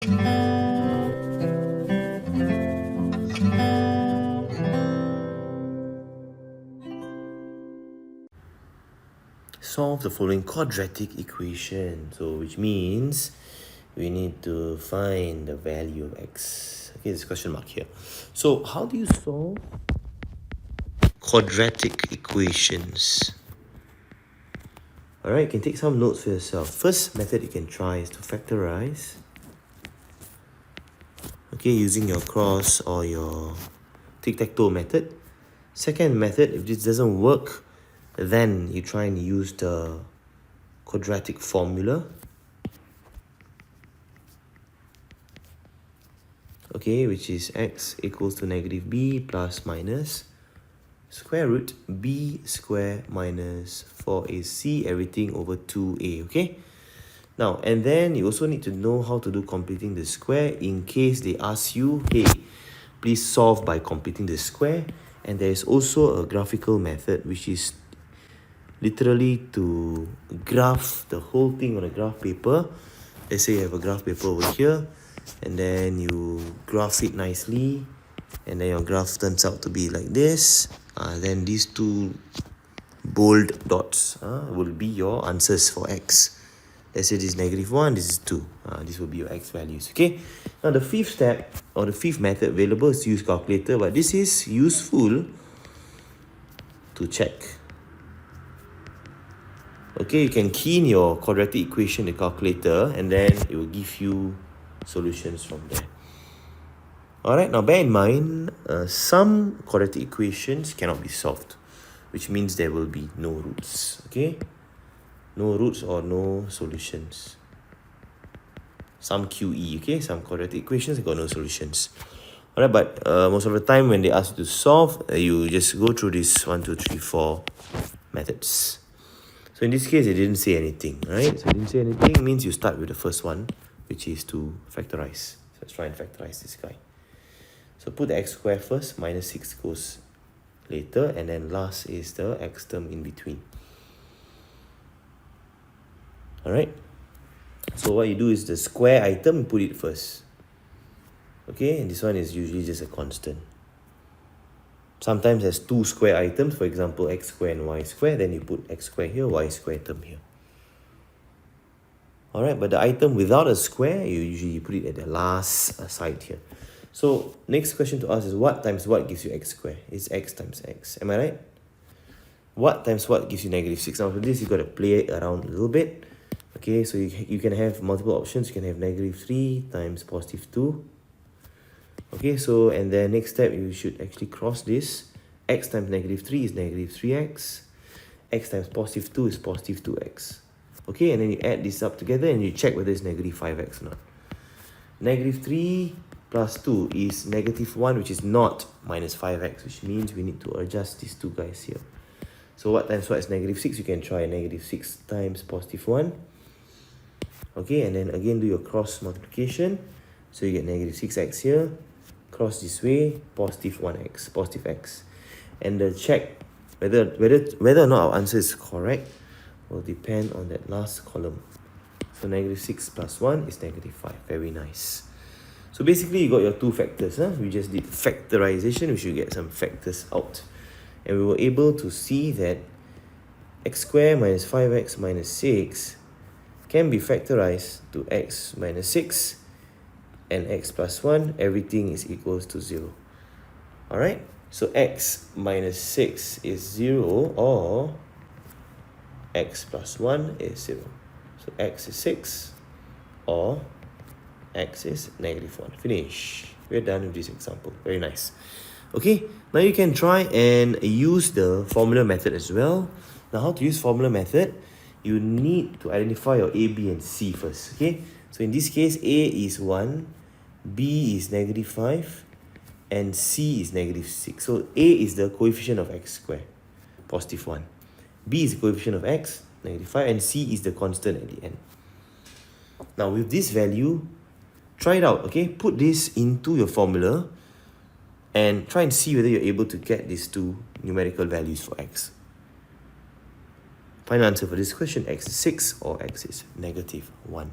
Solve the following quadratic equation. So which means we need to find the value of x. Okay, there's a question mark here. So how do you solve quadratic equations? Alright, you can take some notes for yourself. First method you can try is to factorize. Okay, using your cross or your tic-tac-toe method. Second method, if this doesn't work, then you try and use the quadratic formula. Okay, which is x equals to negative b plus minus square root b square minus 4ac everything over 2a, okay? Now, and then you also need to know how to do completing the square in case they ask you, hey, please solve by completing the square. And there is also a graphical method, which is literally to graph the whole thing on a graph paper. Let's say you have a graph paper over here, and then you graph it nicely, and then your graph turns out to be like this. Then these two bold dots will be your answers for x. Let's say this is -1, this is 2. This will be your x values, okay? Now the fifth step, or the fifth method available is to use calculator, but this is useful to check. Okay, you can key in your quadratic equation in the calculator, and then it will give you solutions from there. Alright, now bear in mind, some quadratic equations cannot be solved, which means there will be no roots, okay? No roots or no solutions. Some QE, okay? Some quadratic equations got no solutions. Alright, but most of the time when they ask you to solve, you just go through this 1, 2, 3, 4 methods. So in this case, it didn't say anything, right? So it didn't say anything means you start with the first one, which is to factorize. So let's try and factorize this guy. So put the x squared first, minus 6 goes later, and then last is the x term in between. Alright, so what you do is the square item, you put it first. Okay, and this one is usually just a constant. Sometimes there's two square items, for example, x squared and y squared, then you put x squared here, y squared term here. Alright, but the item without a square, you usually put it at the last side here. So, next question to ask is what times what gives you x squared? It's x times x. Am I right? What times what gives you -6? Now for this, you've got to play around a little bit. Okay, so you can have multiple options. You can have -3 times +2. Okay, so and then next step, you should actually cross this. X times -3 is -3x. X times +2 is +2x. Okay, and then you add this up together and you check whether it's -5x or not. -3 plus 2 is -1, which is not -5x, which means we need to adjust these two guys here. So what times what is -6? You can try -6 times +1. Okay, and then again do your cross multiplication. So you get -6x here. Cross this way, +1x, +x. And the check whether or not our answer is correct will depend on that last column. So -6 plus 1 is -5. Very nice. So basically you got your two factors. We just did factorization. We should get some factors out. And we were able to see that x squared minus 5x minus 6 can be factorized to x minus 6 and x plus 1. Everything is equals to 0. Alright, so x minus 6 is 0 or x plus 1 is 0. So x is 6 or x is -1. Finish. We're done with this example. Very nice. Okay, now you can try and use the formula method as well. Now how to use formula method? You need to identify your a, b and c first. Okay, so in this case, a is 1, b is -5 and c is -6. So a is the coefficient of x squared, +1. b is the coefficient of x, -5, and c is the constant at the end. Now with this value, try it out. Okay, put this into your formula and try and see whether you're able to get these two numerical values for x. Final answer for this question, x is 6 or x is -1.